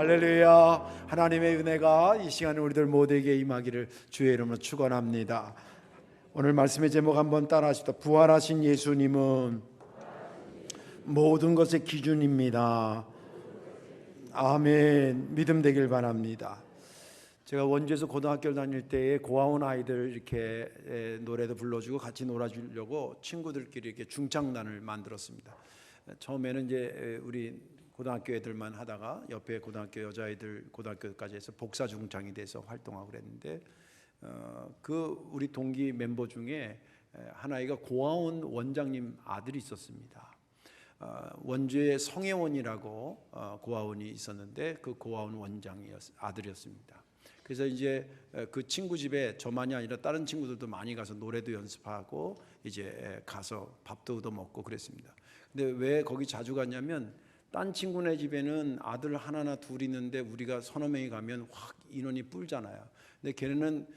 할렐루야. 하나님의 은혜가 이 시간에 우리들 모두에게 임하기를 주의 이름으로 축원합니다. 오늘 말씀의 제목 한번 따라하십시다. 부활하신 예수님은 모든 것의 기준입니다. 아멘. 믿음 되길 바랍니다. 제가 원주에서 고등학교를 다닐 때에 고아원 아이들 이렇게 노래도 불러주고 같이 놀아주려고 친구들끼리 이렇게 중창단을 만들었습니다. 처음에는 이제 우리 고등학교 애들만 하다가 옆에 고등학교 여자애들 고등학교까지 해서 복사 중창이 돼서 활동하고 그랬는데 그 우리 동기 멤버 중에 한 아이가 고아원 원장님 아들이 있었습니다. 원주에 성혜원이라고 고아원이 있었는데 그 고아원 원장이 아들이었습니다. 그래서 이제 그 친구 집에 저만이 아니라 다른 친구들도 많이 가서 노래도 연습하고 이제 가서 밥도 얻어 먹고 그랬습니다. 근데 왜 거기 자주 갔냐면 딴 친구네 집에는 아들 하나나 둘 있는데 우리가 서너 명이 가면 확 인원이 뿔잖아요. 근데 걔네는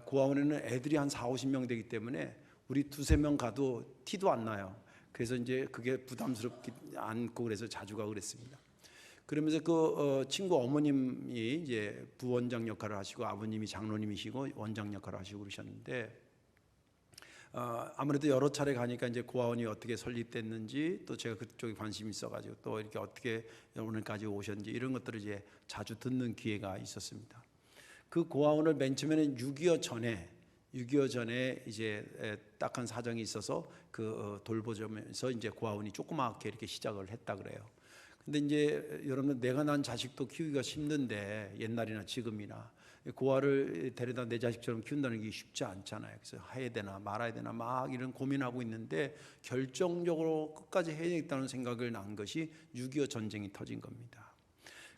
고아원에는 애들이 한 40-50명 되기 때문에 우리 두세 명 가도 티도 안 나요. 그래서 이제 그게 부담스럽지 않고 그래서 자주 가고 그랬습니다. 그러면서 그 친구 어머님이 이제 부원장 역할을 하시고 아버님이 장로님이시고 원장 역할을 하시고 그러셨는데 아무래도 여러 차례 가니까 이제 고아원이 어떻게 설립됐는지 또 제가 그쪽에 관심이 있어가지고 또 이렇게 어떻게 오늘까지 오셨는지 이런 것들을 이제 자주 듣는 기회가 있었습니다. 그 고아원을 맨 처음에는 6.25 전에 이제 딱한 사정이 있어서 그 돌보점에서 이제 고아원이 조그맣게 이렇게 시작을 했다 그래요. 근데 이제 여러분 내가 난 자식도 키우기가 힘든데 옛날이나 지금이나 고아를 데려다 내 자식처럼 키운다는 게 쉽지 않잖아요. 그래서 해야 되나 말아야 되나 막 이런 고민하고 있는데 결정적으로 끝까지 해야 되겠다는 생각을 난 것이 6.25 전쟁이 터진 겁니다.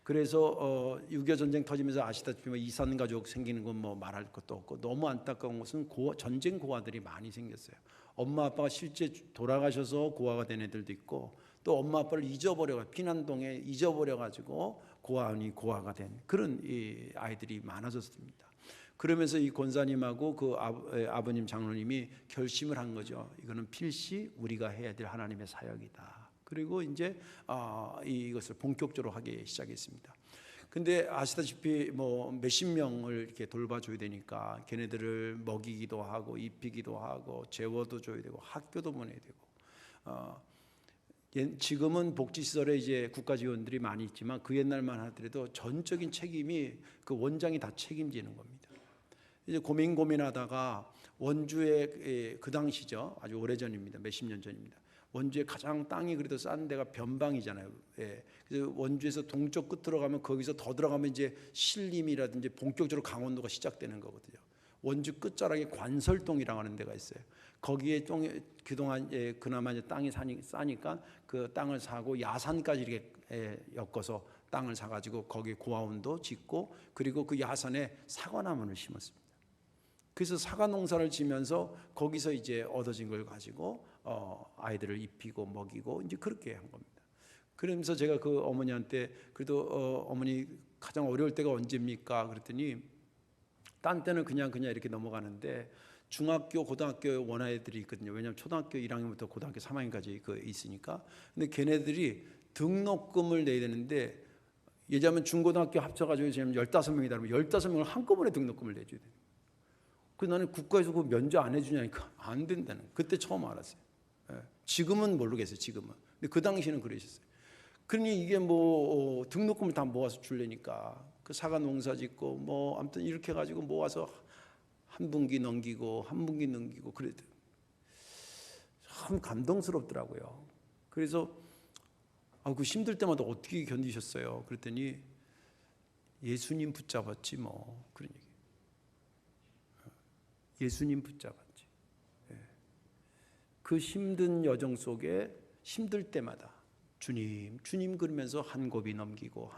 그래서 6.25 전쟁 터지면서 아시다시피 이산 가족 생기는 건 뭐 말할 것도 없고 너무 안타까운 것은 전쟁 고아들이 많이 생겼어요. 엄마 아빠가 실제 돌아가셔서 고아가 된 애들도 있고 또 엄마 아빠를 잊어버려 피난동에 잊어버려 가지고 고아가 된 그런 이 아이들이 많아졌습니다. 그러면서 이 권사님하고 그 아버님 장로님이 결심을 한 거죠. 이거는 필시 우리가 해야 될 하나님의 사역이다. 그리고 이제 이것을 본격적으로 하기 시작했습니다. 근데 아시다시피 뭐 몇십 명을 이렇게 돌봐줘야 되니까 걔네들을 먹이기도 하고 입히기도 하고 재워도 줘야 되고 학교도 보내야 되고 지금은 복지시설에 이제 국가 지원들이 많이 있지만 그 옛날만 하더라도 전적인 책임이 그 원장이 다 책임지는 겁니다. 이제 고민하다가 원주에 그 당시죠. 아주 오래전입니다. 몇십 년 전입니다. 원주에 가장 땅이 그래도 싼 데가 변방이잖아요. 예. 그래서 원주에서 동쪽 끝으로 가면 거기서 더 들어가면 이제 신림이라든지 본격적으로 강원도가 시작되는 거거든요. 원주 끝자락에 관설동이라고 하는 데가 있어요. 거기에 그동안 그나마 이제 땅이 싸니까 그 땅을 사고 야산까지 이렇게 엮어서 땅을 사가지고 거기 고아원도 짓고 그리고 그 야산에 사과나무를 심었습니다. 그래서 사과 농사를 지면서 거기서 이제 얻어진 걸 가지고 아이들을 입히고 먹이고 이제 그렇게 한 겁니다. 그러면서 제가 그 어머니한테 그래도 어머니 가장 어려울 때가 언제입니까? 그랬더니 딴 때는 그냥 이렇게 넘어가는데 중학교, 고등학교 원아이들이 있거든요. 왜냐하면 초등학교 1학년부터 고등학교 3학년까지 그 있으니까. 근데 걔네들이 등록금을 내야 되는데 예전에 중고등학교 합쳐가지고 지금 15명이다 그러면 15명을 한꺼번에 등록금을 내줘야 돼요. 그래서 나는 국가에서 그 면제 안 해주냐니까 안 된다는 그때 처음 알았어요. 지금은 모르겠어요. 지금은. 근데 그 당시에는 그러셨어요. 그러니 이게 뭐 등록금을 다 모아서 줄래니까 그 사과 농사 짓고 뭐 아무튼 이렇게 해가지고 모아서 한 분기 넘기고 그래도 참 감동스럽더라고요. 그래서 그 힘들 때마다 어떻게 견디셨어요? 그랬더니 예수님 붙잡았지 뭐 그런 얘기. 예수님 붙잡았지. 그 힘든 여정 속에 힘들 때마다 주님 그러면서 한 곱이 넘기고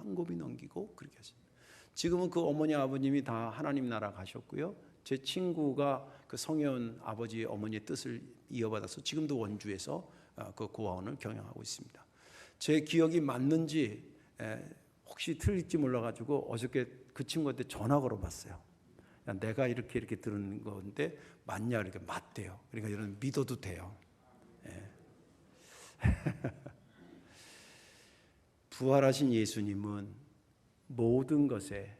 그렇게 하십니다. 지금은 그 어머니 아버님이 다 하나님 나라 가셨고요. 제 친구가 그 성혜원 아버지 어머니의 뜻을 이어받아서 지금도 원주에서 그 고아원을 경영하고 있습니다. 제 기억이 맞는지 혹시 틀릴지 몰라가지고 어저께 그 친구한테 전화 걸어봤어요. 내가 이렇게 들은 건데 맞냐? 이렇게 맞대요. 그러니까 이런 믿어도 돼요. 부활하신 예수님은 모든 것의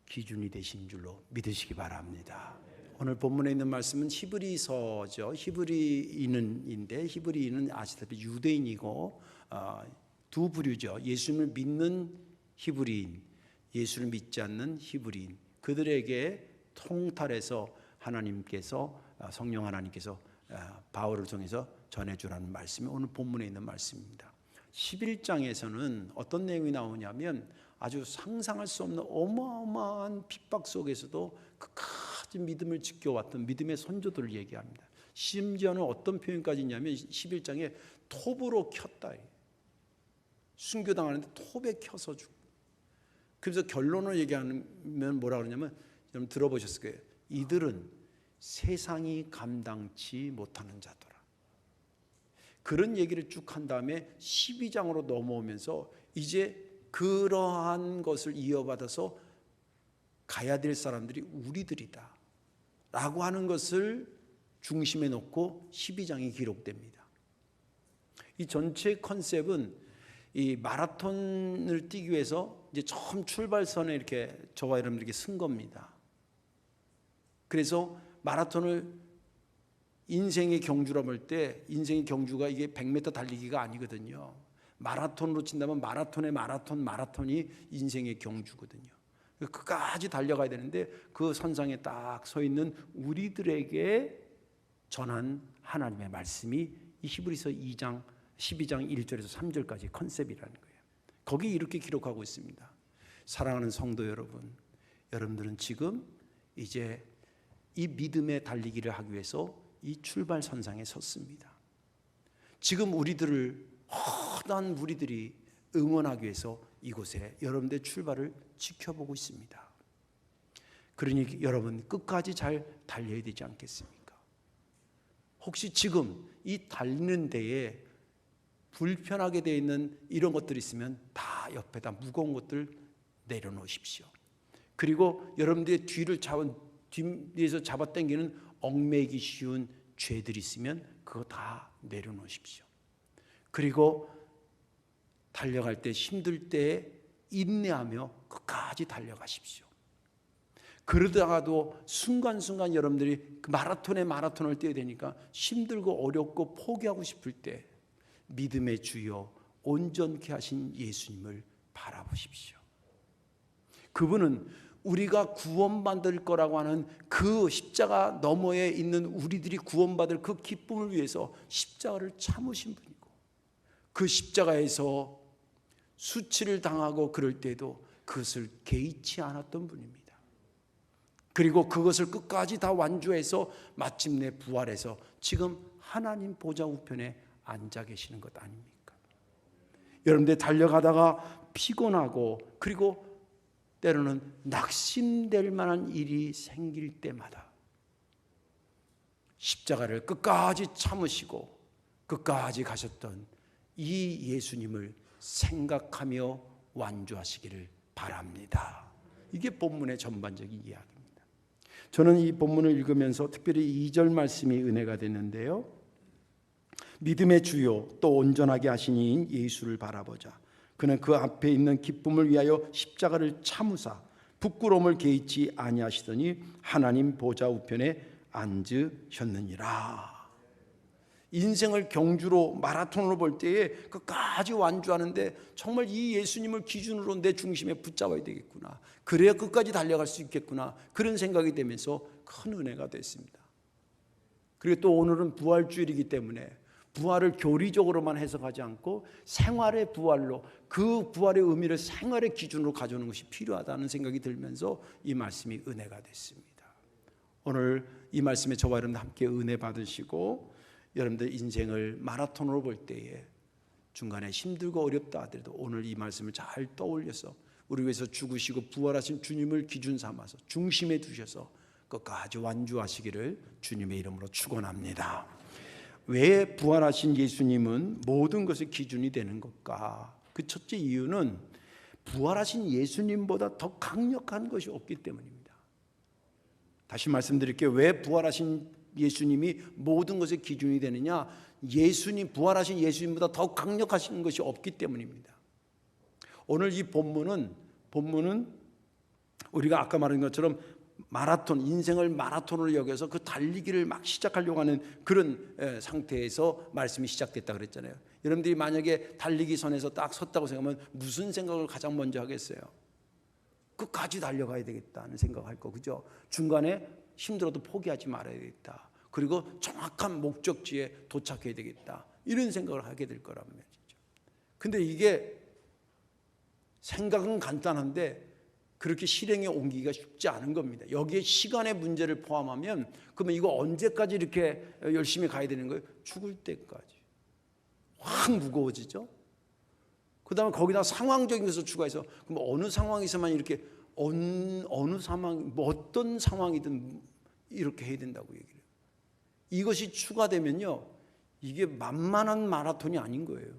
기준이 되신 줄로 믿으시기 바랍니다. 오늘 본문에 있는 말씀은 히브리서죠. 히브리인인데 히브리인은 아시다시피 유대인이고 두 부류죠. 예수님을 믿는 히브리인, 예수를 믿지 않는 히브리인. 그들에게 통탈해서 하나님께서 성령 하나님께서 바울을 통해서 전해주라는 말씀이 오늘 본문에 있는 말씀입니다. 11장에서는 어떤 내용이 나오냐면 아주 상상할 수 없는 어마어마한 핍박 속에서도 끝까지 믿음을 지켜왔던 믿음의 선조들을 얘기합니다. 심지어는 어떤 표현까지 있냐면 11장에 톱으로 켰다. 순교당하는데 톱에 켜서 죽고. 그래서 결론을 얘기하면 뭐라 그러냐면 여러분 들어보셨을 거예요. 이들은 세상이 감당치 못하는 자더라. 그런 얘기를 쭉 한 다음에 12장으로 넘어오면서 이제 그러한 것을 이어받아서 가야 될 사람들이 우리들이다 라고 하는 것을 중심에 놓고 12장이 기록됩니다. 이 전체 컨셉은 이 마라톤을 뛰기 위해서 이제 처음 출발선에 이렇게 저와 여러분들에게 쓴 겁니다. 그래서 마라톤을 인생의 경주라 볼 때 인생의 경주가 이게 100m 달리기가 아니거든요. 마라톤으로 친다면 마라톤이 인생의 경주거든요. 끝까지 달려가야 되는데 그 선상에 딱 서 있는 우리들에게 전한 하나님의 말씀이 이 히브리서 2장 12장 1절에서 3절까지 컨셉이라는 거예요. 거기 이렇게 기록하고 있습니다. 사랑하는 성도 여러분, 여러분들은 지금 이제 이 믿음의 달리기를 하기 위해서 이 출발 선상에 섰습니다. 지금 허다한 우리들이 응원하기 위해서 이곳에 여러분들의 출발을 지켜보고 있습니다. 그러니 여러분 끝까지 잘 달려야 되지 않겠습니까? 혹시 지금 이 달리는 데에 불편하게 되어 있는 이런 것들이 있으면 다 옆에다 무거운 것들 내려놓으십시오. 그리고 여러분들의 뒤에서 잡아당기는 얽매이기 쉬운 죄들이 있으면 그거 다 내려놓으십시오. 그리고 달려갈 때 힘들 때 인내하며 끝까지 달려가십시오. 그러다가도 순간순간 여러분들이 그 마라톤을 뛰어야 되니까 힘들고 어렵고 포기하고 싶을 때 믿음의 주여 온전케 하신 예수님을 바라보십시오. 그분은 우리가 구원받을 거라고 하는 그 십자가 너머에 있는 우리들이 구원받을 그 기쁨을 위해서 십자가를 참으신 분이고 그 십자가에서 수치를 당하고 그럴 때도 그것을 개의치 않았던 분입니다. 그리고 그것을 끝까지 다 완주해서 마침내 부활해서 지금 하나님 보좌 우편에 앉아 계시는 것 아닙니까? 여러분들 달려가다가 피곤하고 그리고 때로는 낙심될 만한 일이 생길 때마다 십자가를 끝까지 참으시고 끝까지 가셨던 이 예수님을 생각하며 완주하시기를 바랍니다. 이게 본문의 전반적인 이야기입니다. 저는 이 본문을 읽으면서 특별히 2절 말씀이 은혜가 됐는데요. 믿음의 주요 또 온전하게 하신 이인 예수를 바라보자. 그는 그 앞에 있는 기쁨을 위하여 십자가를 참으사 부끄러움을 개의치 아니하시더니 하나님 보좌 우편에 앉으셨느니라. 인생을 경주로 마라톤으로 볼 때에 끝까지 완주하는데 정말 이 예수님을 기준으로 내 중심에 붙잡아야 되겠구나. 그래야 끝까지 달려갈 수 있겠구나. 그런 생각이 되면서 큰 은혜가 됐습니다. 그리고 또 오늘은 부활주일이기 때문에 부활을 교리적으로만 해석하지 않고 생활의 부활로 그 부활의 의미를 생활의 기준으로 가져오는 것이 필요하다는 생각이 들면서 이 말씀이 은혜가 됐습니다. 오늘 이 말씀에 저와 여러분들 함께 은혜 받으시고 여러분들 인생을 마라톤으로 볼 때에 중간에 힘들고 어렵다 하더라도 오늘 이 말씀을 잘 떠올려서 우리 위해서 죽으시고 부활하신 주님을 기준 삼아서 중심에 두셔서 끝까지 완주하시기를 주님의 이름으로 축원합니다. 왜 부활하신 예수님은 모든 것의 기준이 되는 것까? 그 첫째 이유는 부활하신 예수님보다 더 강력한 것이 없기 때문입니다. 다시 말씀드릴게요. 왜 부활하신 예수님이 모든 것의 기준이 되느냐? 부활하신 예수님보다 더 강력하신 것이 없기 때문입니다. 오늘 이 본문은 본문은 우리가 아까 말한 것처럼 마라톤, 인생을 마라톤으로 여겨서 그 달리기를 막 시작하려고 하는 그런 상태에서 말씀이 시작됐다 그랬잖아요. 여러분들이 만약에 달리기 선에서 딱 섰다고 생각하면 무슨 생각을 가장 먼저 하겠어요? 끝까지 달려가야 되겠다는 생각을 할 거, 그죠? 중간에 힘들어도 포기하지 말아야 되겠다. 그리고 정확한 목적지에 도착해야 되겠다. 이런 생각을 하게 될 거란 말이죠. 근데 이게 생각은 간단한데 그렇게 실행에 옮기기가 쉽지 않은 겁니다. 여기에 시간의 문제를 포함하면 그러면 이거 언제까지 이렇게 열심히 가야 되는 거예요? 죽을 때까지. 확 무거워지죠. 그 다음에 거기다 상황적인 것을 추가해서 그럼 어느 상황에서만 이렇게 어느 상황, 뭐 어떤 상황이든 이렇게 해야 된다고 얘기를 해요. 이것이 추가되면요, 이게 만만한 마라톤이 아닌 거예요.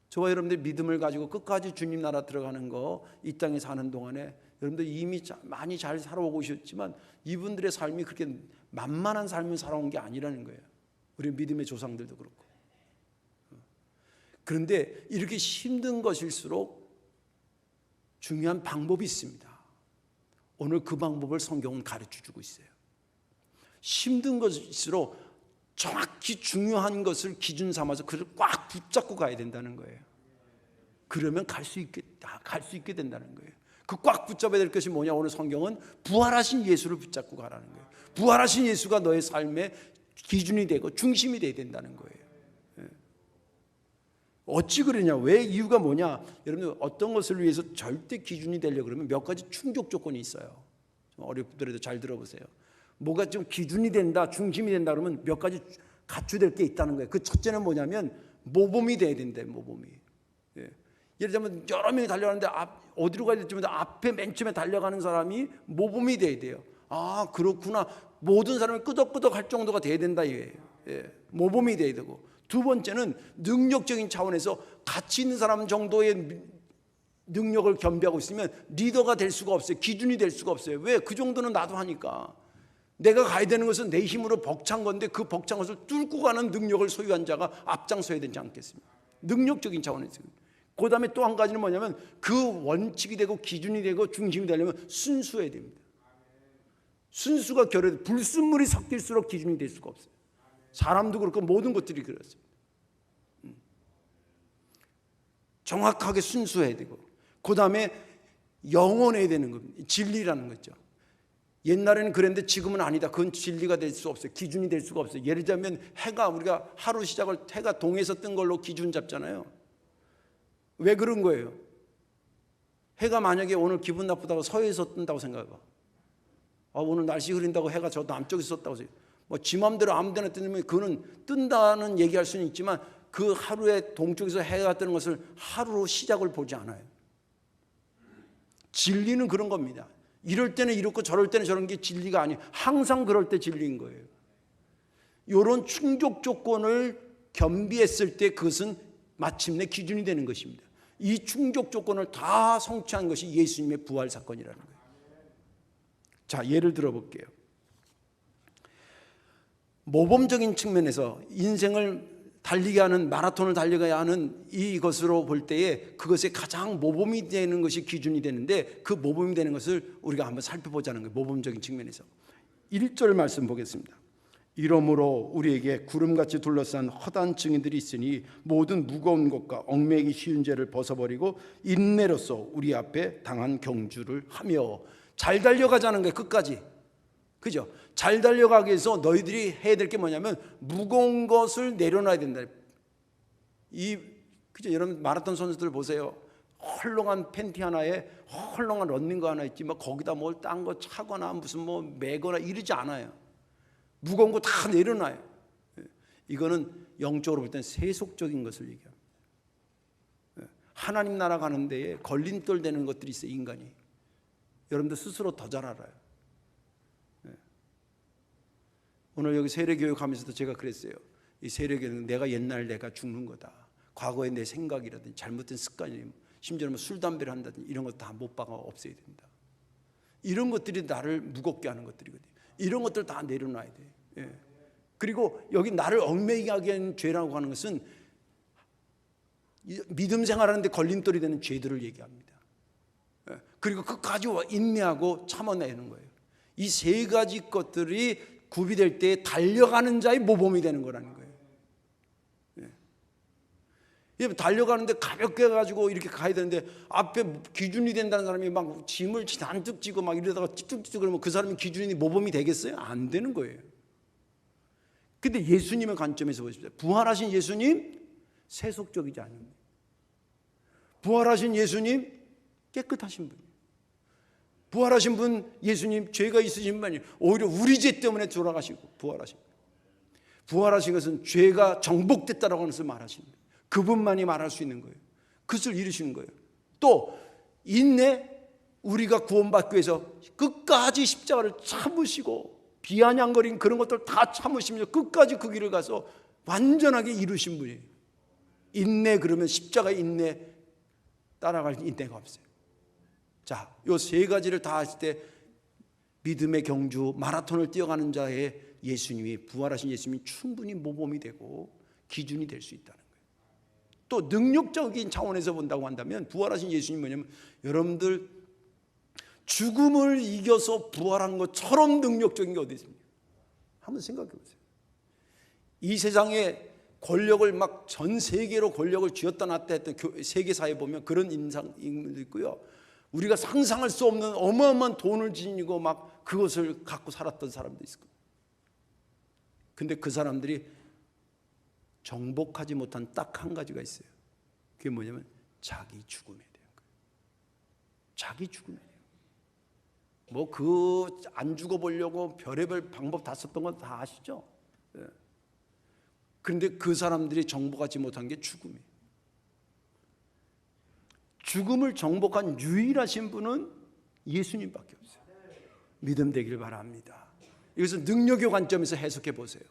저와 여러분들 믿음을 가지고 끝까지 주님 나라 들어가는 거, 이 땅에 사는 동안에 여러분들 이미 많이 잘 살아오고 오셨지만 이분들의 삶이 그렇게 만만한 삶을 살아온 게 아니라는 거예요. 우리 믿음의 조상들도 그렇고. 그런데 이렇게 힘든 것일수록 중요한 방법이 있습니다. 오늘 그 방법을 성경은 가르쳐 주고 있어요. 힘든 것일수록 정확히 중요한 것을 기준 삼아서 그를 꽉 붙잡고 가야 된다는 거예요. 그러면 갈 수 있게 된다는 거예요. 그 꽉 붙잡아야 될 것이 뭐냐? 오늘 성경은 부활하신 예수를 붙잡고 가라는 거예요. 부활하신 예수가 너의 삶의 기준이 되고 중심이 돼야 된다는 거예요. 어찌 그러냐? 왜? 이유가 뭐냐? 여러분들 어떤 것을 위해서 절대 기준이 되려고 그러면 몇 가지 충족 조건이 있어요. 좀 어렵더라도 잘 들어보세요. 뭐가 좀 기준이 된다, 중심이 된다 그러면 몇 가지 갖춰야 될 게 있다는 거예요. 그 첫째는 뭐냐면 모범이 돼야 된대. 모범이. 예. 예를 들면 여러 명이 달려가는데 어디로 가야 될지 모르는데 앞에 맨 처음에 달려가는 사람이 모범이 돼야 돼요. 아, 그렇구나. 모든 사람이 끄덕끄덕 할 정도가 돼야 된다 이거예요. 예. 모범이 돼야 되고, 두 번째는 능력적인 차원에서 가치 있는 사람 정도의 능력을 겸비하고 있으면 리더가 될 수가 없어요. 기준이 될 수가 없어요. 왜? 그 정도는 나도 하니까. 내가 가야 되는 것은 내 힘으로 벅찬 건데 그 벅찬 것을 뚫고 가는 능력을 소유한 자가 앞장서야 되지 않겠습니까? 능력적인 차원에서. 그 다음에 또 한 가지는 뭐냐면 그 원칙이 되고 기준이 되고 중심이 되려면 순수해야 됩니다. 순수가 결여돼 불순물이 섞일수록 기준이 될 수가 없어요. 사람도 그렇고 모든 것들이 그렇습니다. 정확하게 순수해야 되고, 그 다음에 영원해야 되는 겁니다. 진리라는 거죠. 옛날에는 그랬는데 지금은 아니다. 그건 진리가 될 수 없어요. 기준이 될 수가 없어요. 예를 들면 해가, 우리가 하루 시작을 해가 동에서 뜬 걸로 기준 잡잖아요. 왜 그런 거예요? 해가 만약에 오늘 기분 나쁘다고 서해에서 뜬다고 생각해봐. 오늘 날씨 흐린다고 해가 저 남쪽에서 떴다고 생각해. 뭐 지 맘대로 아무데나 뜨면 그거는 뜬다는 얘기할 수는 있지만 그 하루에 동쪽에서 해가 뜨는 것을 하루로 시작을 보지 않아요. 진리는 그런 겁니다. 이럴 때는 이렇고 저럴 때는 저런 게 진리가 아니에요. 항상 그럴 때 진리인 거예요. 이런 충족 조건을 겸비했을 때 그것은 마침내 기준이 되는 것입니다. 이 충족 조건을 다 성취한 것이 예수님의 부활 사건이라는 거예요. 자, 예를 들어볼게요. 모범적인 측면에서 인생을 달리게 하는, 마라톤을 달려가야 하는 이것으로 볼 때에 그것에 가장 모범이 되는 것이 기준이 되는데, 그 모범이 되는 것을 우리가 한번 살펴보자는 거예요. 모범적인 측면에서 1절 말씀 보겠습니다. 이러므로 우리에게 구름같이 둘러싼 허다한 증인들이 있으니 모든 무거운 것과 얽매이기 쉬운 죄를 벗어버리고 인내로써 우리 앞에 당한 경주를 하며. 잘 달려가자는 거예요. 끝까지. 그죠? 잘 달려가기 위해서 너희들이 해야 될 게 뭐냐면 무거운 것을 내려놔야 된다. 그죠? 여러분 마라톤 선수들 보세요. 헐렁한 팬티 하나에 헐렁한 런닝거 하나 있지, 막 거기다 뭘 딴 거 차거나 무슨 뭐 매거나 이러지 않아요. 무거운 거 다 내려놔요. 이거는 영적으로 볼 때는 세속적인 것을 얘기합니다. 하나님 나라 가는 데에 걸림돌 되는 것들이 있어요. 인간이. 여러분들 스스로 더 잘 알아요. 오늘 여기 세례교육하면서도 제가 그랬어요. 이 세례교육은 내가 죽는 거다. 과거의 내 생각이라든지 잘못된 습관이, 심지어는 술, 담배를 한다든지 이런 것 다 못 박아 없애야 된다. 이런 것들이 나를 무겁게 하는 것들이거든요. 이런 것들 다 내려놔야 돼. 예. 그리고 여기 나를 얽매이게 하는 죄라고 하는 것은 믿음 생활하는데 걸림돌이 되는 죄들을 얘기합니다. 그리고 끝까지 인내하고 참아내는 거예요. 이 세 가지 것들이 구비될 때 달려가는 자의 모범이 되는 거라는 거예요. 달려가는데 가볍게 해가지고 이렇게 가야 되는데 앞에 기준이 된다는 사람이 막 짐을 잔뜩 지고 막 이러다가 찌뚝찌뚝 그러면 그 사람이 기준이 모범이 되겠어요? 안 되는 거예요. 근데 예수님의 관점에서 보십시오. 부활하신 예수님 세속적이지 않은 거예요. 부활하신 예수님 깨끗하신 분이에요. 부활하신 분 예수님 죄가 있으신 분이 오히려 우리 죄 때문에 돌아가시고 부활하신 거예요. 부활하신 것은 죄가 정복됐다라고 하는 것을 말하십니다. 그분만이 말할 수 있는 거예요. 그것을 이루시는 거예요. 또 인내, 우리가 구원받기 위해서 끝까지 십자가를 참으시고 비아냥거린 그런 것들 다 참으시면서 끝까지 그 길을 가서 완전하게 이루신 분이에요. 인내 그러면 십자가 인내 따라갈 인내가 없어요. 자, 요 세 가지를 다 했을 때 믿음의 경주 마라톤을 뛰어가는 자의 예수님이 부활하신 예수님이 충분히 모범이 되고 기준이 될 수 있다는 거예요. 또 능력적인 차원에서 본다고 한다면 부활하신 예수님이 뭐냐면 여러분들 죽음을 이겨서 부활한 것처럼 능력적인 게 어디 있습니까? 한번 생각해 보세요. 이 세상에 권력을 막 전 세계로 권력을 쥐었다 놨다 했던 세계사에 보면 그런 인물도 있고요. 우리가 상상할 수 없는 어마어마한 돈을 지니고 막 그것을 갖고 살았던 사람도 있을 거예요. 근데 그 사람들이 정복하지 못한 딱 한 가지가 있어요. 그게 뭐냐면 자기 죽음에 대한 거예요. 자기 죽음에 대한 거예요. 뭐 그 안 죽어보려고 별의별 방법 다 썼던 건 다 아시죠? 그런데 그 사람들이 정복하지 못한 게 죽음이에요. 죽음을 정복한 유일하신 분은 예수님밖에 없어요. 믿음 되기를 바랍니다. 이것은 능력의 관점에서 해석해 보세요.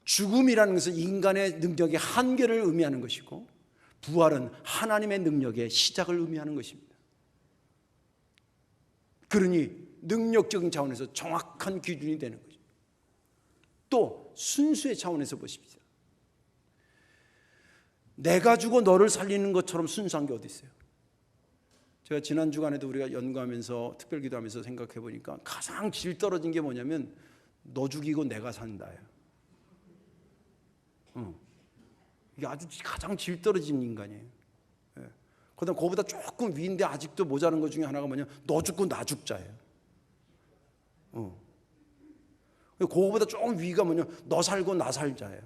죽음이라는 것은 인간의 능력의 한계를 의미하는 것이고 부활은 하나님의 능력의 시작을 의미하는 것입니다. 그러니 능력적인 차원에서 정확한 기준이 되는 거죠. 또 순수의 차원에서 보십시오. 내가 죽어 너를 살리는 것처럼 순수한 게 어디 있어요? 제가 지난 주간에도 우리가 연구하면서 특별기도하면서 생각해 보니까 가장 질 떨어진 게 뭐냐면 너 죽이고 내가 산다예요. 이게 아주 가장 질 떨어진 인간이에요. 그다음 그거보다 조금 위인데 아직도 모자란 것 중에 하나가 뭐냐? 너 죽고 나 죽자예요. 그거보다 조금 위가 뭐냐? 너 살고 나 살자예요.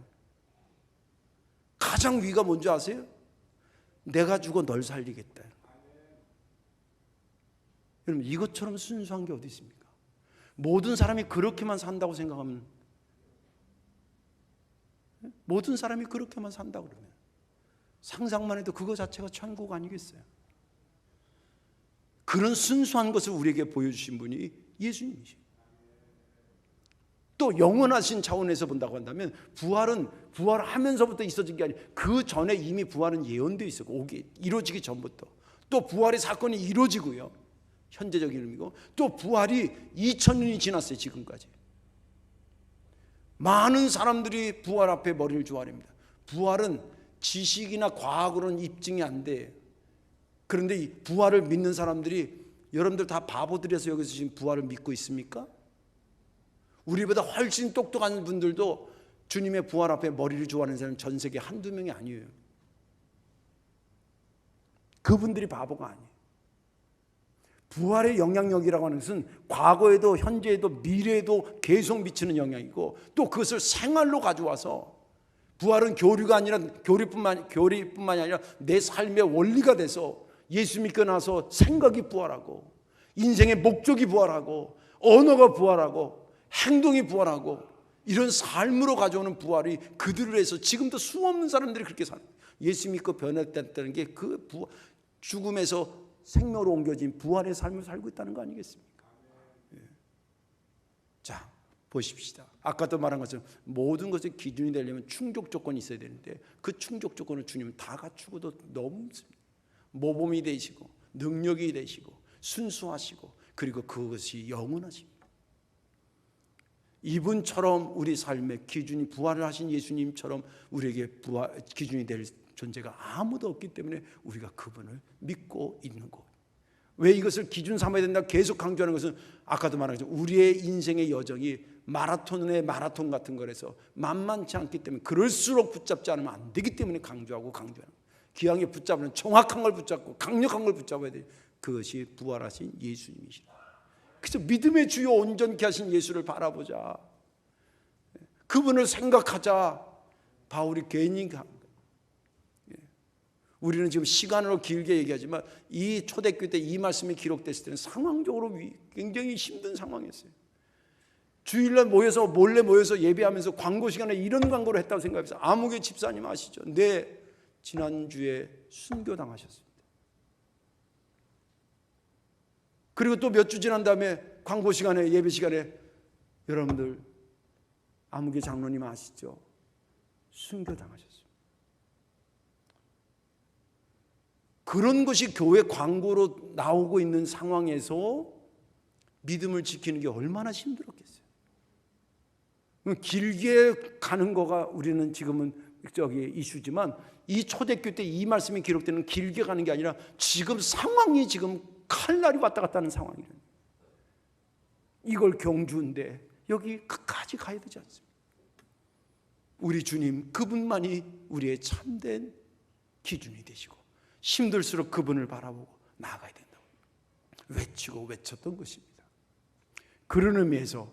가장 위가 뭔지 아세요? 내가 죽어 널 살리겠다. 여러분 이것처럼 순수한 게 어디 있습니까? 모든 사람이 그렇게만 산다고 생각하면 모든 사람이 그렇게만 산다 그러면 상상만 해도 그거 자체가 천국 아니겠어요? 그런 순수한 것을 우리에게 보여주신 분이 예수님이시죠. 또 영원하신 차원에서 본다고 한다면 부활은 부활하면서부터 있어진 게 아니에요. 그 전에 이미 부활은 예언되어 있었고 이루어지기 전부터 또 부활의 사건이 이루어지고요. 현재적인 의미고 또 부활이 2000년이 지났어요. 지금까지 많은 사람들이 부활 앞에 머리를 조아립니다. 부활은 지식이나 과학으로는 입증이 안 돼요. 그런데 이 부활을 믿는 사람들이 여러분들 다 바보들이어서 여기서 지금 부활을 믿고 있습니까? 우리보다 훨씬 똑똑한 분들도 주님의 부활 앞에 머리를 조아리는 사람은 전 세계 한두 명이 아니에요. 그분들이 바보가 아니에요. 부활의 영향력이라고 하는 것은 과거에도 현재에도 미래에도 계속 미치는 영향이고 또 그것을 생활로 가져와서 부활은 교리가 아니라 교리뿐만이 아니라 내 삶의 원리가 돼서 예수 믿고 나서 생각이 부활하고 인생의 목적이 부활하고 언어가 부활하고 행동이 부활하고 이런 삶으로 가져오는 부활이 그들을 해서 지금도 수없는 사람들이 그렇게 사는 거예요. 예수 믿고 변했다는 게 그 죽음에서 생명으로 옮겨진 부활의 삶을 살고 있다는 거 아니겠습니까? 자, 보십시다. 아까도 말한 것처럼 모든 것의 기준이 되려면 충족 조건이 있어야 되는데 그 충족 조건을 주님은 다 갖추고도 넘습니다. 모범이 되시고 능력이 되시고 순수하시고 그리고 그것이 영원하십니다. 이분처럼 우리 삶의 기준이 부활을 하신 예수님처럼 우리에게 기준이 될 존재가 아무도 없기 때문에 우리가 그분을 믿고 있는 것. 왜 이것을 기준 삼아야 된다 계속 강조하는 것은 아까도 말한 것처럼 우리의 인생의 여정이 마라톤의 마라톤 같은 거라서 만만치 않기 때문에 그럴수록 붙잡지 않으면 안 되기 때문에 강조하는 거예요. 기왕에 붙잡으면 정확한 걸 붙잡고 강력한 걸 붙잡아야 돼요. 그것이 부활하신 예수님이시다. 그래서 믿음의 주요 온전케 하신 예수를 바라보자. 그분을 생각하자. 바울이 괜히 우리는 지금 시간으로 길게 얘기하지만 이 초대교회 때 이 말씀이 기록됐을 때는 상황적으로 굉장히 힘든 상황이었어요. 주일날 모여서 몰래 모여서 예배하면서 광고 시간에 이런 광고를 했다고 생각해서 아무개 집사님 아시죠? 네, 지난주에 순교당하셨습니다. 그리고 또 몇 주 지난 다음에 광고 시간에 예배 시간에 여러분들 아무개 장로님 아시죠? 순교당하셨습니다. 그런 것이 교회 광고로 나오고 있는 상황에서 믿음을 지키는 게 얼마나 힘들었겠어요. 길게 가는 거가 우리는 지금은 이슈지만 이 초대교회 때 이 말씀이 기록되는 길게 가는 게 아니라 지금 상황이 지금 칼날이 왔다 갔다 하는 상황이에요. 이걸 경주인데 여기 끝까지 가야 되지 않습니까? 우리 주님 그분만이 우리의 참된 기준이 되시고 힘들수록 그분을 바라보고 나아가야 된다고 외치고 외쳤던 것입니다. 그런 의미에서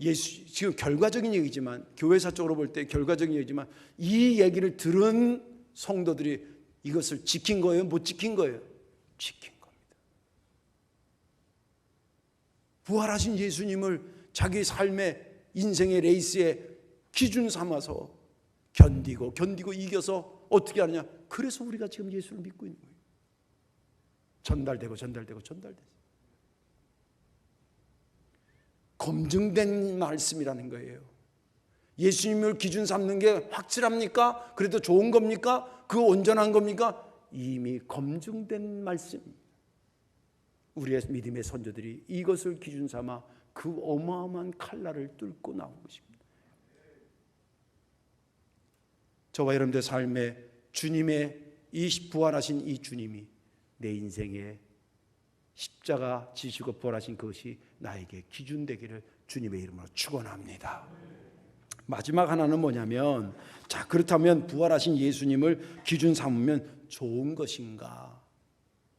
예수, 지금 결과적인 얘기지만 교회사적으로 볼 때 결과적인 얘기지만 이 얘기를 들은 성도들이 이것을 지킨 거예요? 못 지킨 거예요? 지킨 겁니다. 부활하신 예수님을 자기 삶의 인생의 레이스에 기준 삼아서 견디고 이겨서 어떻게 하느냐? 그래서 우리가 지금 예수를 믿고 있는 거예요. 전달되고 검증된 말씀이라는 거예요. 예수님을 기준 삼는 게 확실합니까? 그래도 좋은 겁니까? 그거 온전한 겁니까? 이미 검증된 말씀입니다. 우리의 믿음의 선조들이 이것을 기준 삼아 그 어마어마한 칼날을 뚫고 나온 것입니다. 저와 여러분들 삶에 주님의 이 부활하신 이 주님이 내 인생에 십자가 지시고 부활하신 그것이 나에게 기준 되기를 주님의 이름으로 축원합니다. 마지막 하나는 뭐냐면, 자 그렇다면 부활하신 예수님을 기준 삼으면 좋은 것인가?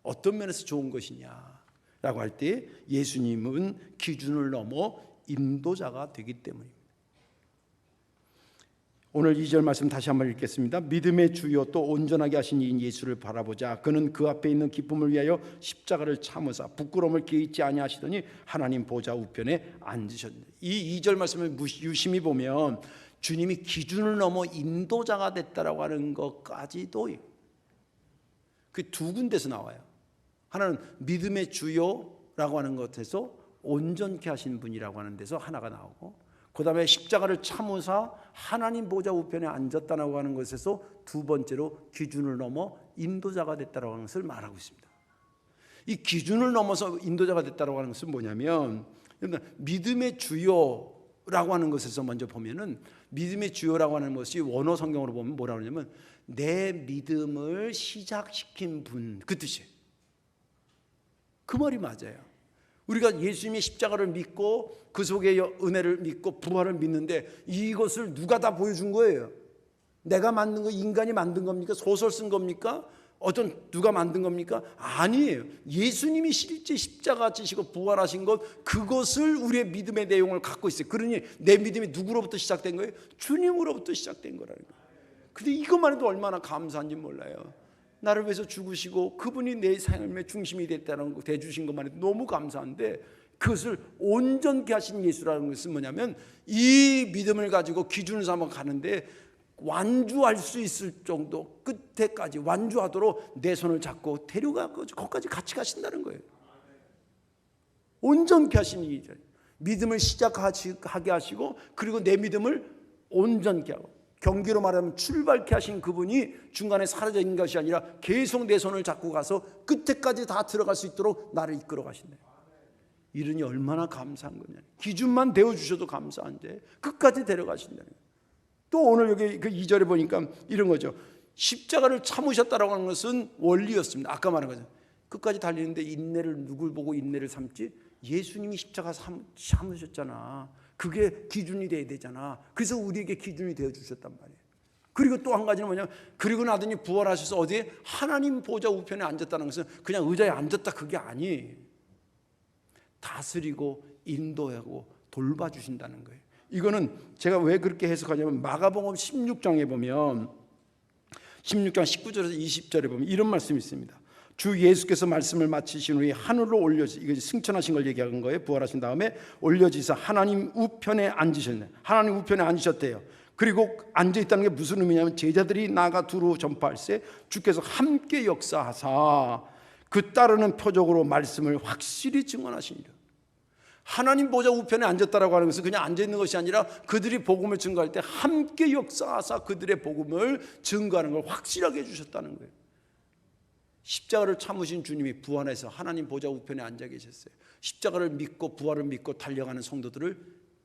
어떤 면에서 좋은 것이냐라고 할 때 예수님은 기준을 넘어 인도자가 되기 때문입니다. 오늘 2절 말씀 다시 한번 읽겠습니다. 믿음의 주요 또 온전하게 하신 이 예수를 바라보자. 그는 그 앞에 있는 기쁨을 위하여 십자가를 참으사 부끄러움을 개의치 아니하시더니 하나님 보좌 우편에 앉으셨는데, 이 2절 말씀을 유심히 보면 주님이 기준을 넘어 인도자가 됐다라고 하는 것까지도 그 두 군데서 나와요. 하나는 믿음의 주요라고 하는 것에서 온전케 하신 분이라고 하는 데서 하나가 나오고, 그 다음에 십자가를 참으사 하나님 보좌 우편에 앉았다고 하는 것에서 두 번째로 기준을 넘어 인도자가 됐다고 하는 것을 말하고 있습니다. 이 기준을 넘어서 인도자가 됐다고 하는 것은 뭐냐면, 믿음의 주요라고 하는 것에서 먼저 보면은 믿음의 주요라고 하는 것이 원어 성경으로 보면 뭐라고 하냐면 내 믿음을 시작시킨 분, 그 뜻이에요. 그 말이 맞아요. 우리가 예수님의 십자가를 믿고 그 속의 은혜를 믿고 부활을 믿는데 이것을 누가 다 보여준 거예요? 내가 만든 거, 인간이 만든 겁니까? 소설 쓴 겁니까? 누가 만든 겁니까? 아니에요. 예수님이 실제 십자가 지시고 부활하신 것, 그것을 우리의 믿음의 내용을 갖고 있어요. 그러니 내 믿음이 누구로부터 시작된 거예요? 주님으로부터 시작된 거라는 거예요. 근데 이것만 해도 얼마나 감사한지 몰라요. 나를 위해서 죽으시고 그분이 내 삶의 중심이 됐다는 거, 대주신 것만 해도 너무 감사한데, 그것을 온전케 하신 예수라는 것은 뭐냐면 이 믿음을 가지고 기준을 삼아 가는데 완주할 수 있을 정도 끝에까지 완주하도록 내 손을 잡고 데려가고 거기까지 같이 가신다는 거예요. 온전케 하신 이 믿음을 시작하게 하시고, 그리고 내 믿음을 온전케 하고, 경기로 말하면 출발케 하신 그분이 중간에 사라져 있는 것이 아니라 계속 내 손을 잡고 가서 끝에까지 다 들어갈 수 있도록 나를 이끌어 가신다. 이러니 얼마나 감사한 거냐. 기준만 되어주셔도 감사한데 끝까지 데려가신다는 거예요. 또 오늘 여기 그 2절에 보니까 이런 거죠. 십자가를 참으셨다라고 하는 것은 원리였습니다. 아까 말한 거죠. 끝까지 달리는데 인내를 누굴 보고 인내를 삼지? 예수님이 십자가 참으셨잖아. 그게 기준이 돼야 되잖아. 그래서 우리에게 기준이 되어 주셨단 말이에요. 그리고 또 한 가지는 뭐냐면 그리고 나더니 부활하셔서 어디에? 하나님 보좌 우편에 앉았다는 것은 그냥 의자에 앉았다 그게 아니에요. 다스리고 인도하고 돌봐주신다는 거예요. 이거는 제가 왜 그렇게 해석하냐면 마가복음 16장에 보면 16장 19절에서 20절에 보면 이런 말씀이 있습니다. 주 예수께서 말씀을 마치신 후에 하늘로 올려지, 이거 승천하신 걸 얘기하는 거예요. 부활하신 다음에 올려지사 하나님 우편에 앉으셨네. 하나님 우편에 앉으셨대요. 그리고 앉아있다는 게 무슨 의미냐면 제자들이 나가 두루 전파할세 주께서 함께 역사하사 그 따르는 표적으로 말씀을 확실히 증언하시니라. 하나님 보좌 우편에 앉았다라고 하는 것은 그냥 앉아있는 것이 아니라 그들이 복음을 증거할 때 함께 역사하사 그들의 복음을 증거하는 걸 확실하게 해주셨다는 거예요. 십자가를 참으신 주님이 부활해서 하나님 보좌 우편에 앉아 계셨어요. 십자가를 믿고 부활을 믿고 달려가는 성도들을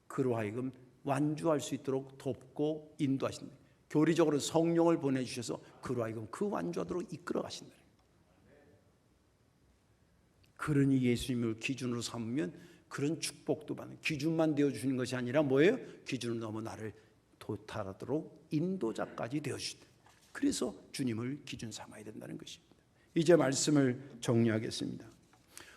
그로 하여금 완주할 수 있도록 돕고 인도하신다. 교리적으로 성령을 보내주셔서 그로 하여금 그 완주하도록 이끌어 가신다. 그러니 예수님을 기준으로 삼으면 그런 축복도 받는, 기준만 되어주시는 것이 아니라 뭐예요? 기준을 넘어 나를 도달하도록 인도자까지 되어주신다. 그래서 주님을 기준 삼아야 된다는 것입니다. 이제 말씀을 정리하겠습니다.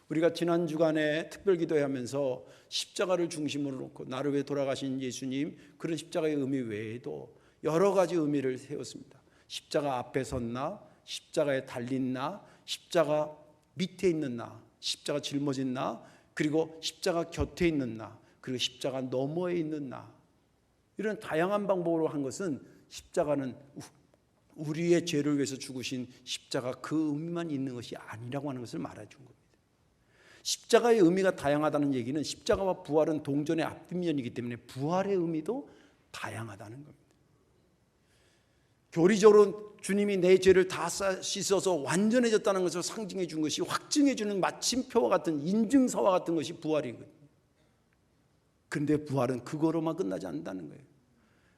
우리가 지난 주간에 특별 기도하면서 십자가를 중심으로 놓고 나를 위해 돌아가신 예수님, 그런 십자가의 의미 외에도 여러 가지 의미를 세웠습니다. 십자가 앞에 선 나, 십자가에 달린 나, 십자가 밑에 있는 나, 십자가 짊어진 나, 그리고 십자가 곁에 있는 나, 그리고 십자가 너머에 있는 나. 이런 다양한 방법으로 한 것은 십자가는 우리의 죄를 위해서 죽으신 십자가 그 의미만 있는 것이 아니라고 하는 것을 말해 준 겁니다. 십자가의 의미가 다양하다는 얘기는 십자가와 부활은 동전의 앞뒷면이기 때문에 부활의 의미도 다양하다는 겁니다. 교리적으로 주님이 내 죄를 다 씻어서 완전해졌다는 것을 상징해 준 것이 확증해 주는 마침표와 같은 인증서와 같은 것이 부활이거든요. 그런데 부활은 그거로만 끝나지 않는다는 거예요.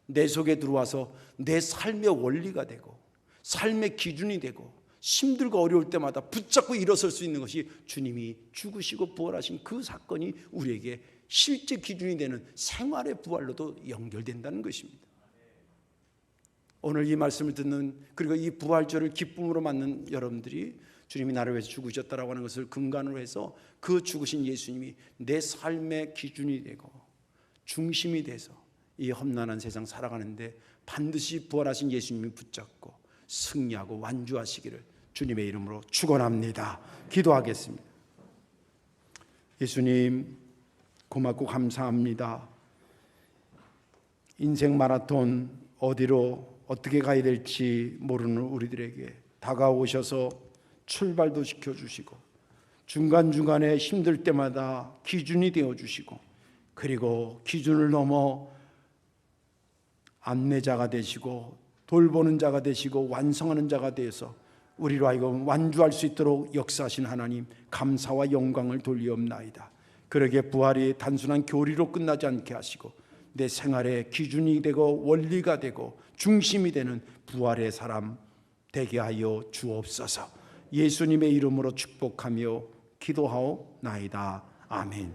내 속에 들어와서 내 삶의 원리가 되고 삶의 기준이 되고 힘들고 어려울 때마다 붙잡고 일어설 수 있는 것이 주님이 죽으시고 부활하신 그 사건이 우리에게 실제 기준이 되는 생활의 부활로도 연결된다는 것입니다. 오늘 이 말씀을 듣는, 그리고 이 부활절을 기쁨으로 맞는 여러분들이 주님이 나를 위해서 죽으셨다라고 하는 것을 근간으로 해서 그 죽으신 예수님이 내 삶의 기준이 되고 중심이 돼서 이 험난한 세상 살아가는데 반드시 부활하신 예수님이 붙잡고 승리하고 완주하시기를 주님의 이름으로 축원합니다. 기도하겠습니다. 예수님 고맙고 감사합니다. 인생 마라톤 어디로 어떻게 가야 될지 모르는 우리들에게 다가오셔서 출발도 시켜주시고 중간중간에 힘들 때마다 기준이 되어주시고 그리고 기준을 넘어 안내자가 되시고 돌보는 자가 되시고 완성하는 자가 되어서 우리로 하여금 완주할 수 있도록 역사하신 하나님 감사와 영광을 돌리옵나이다. 그러게 부활이 단순한 교리로 끝나지 않게 하시고 내 생활의 기준이 되고 원리가 되고 중심이 되는 부활의 사람 되게 하여 주옵소서. 예수님의 이름으로 축복하며 기도하옵나이다. 아멘.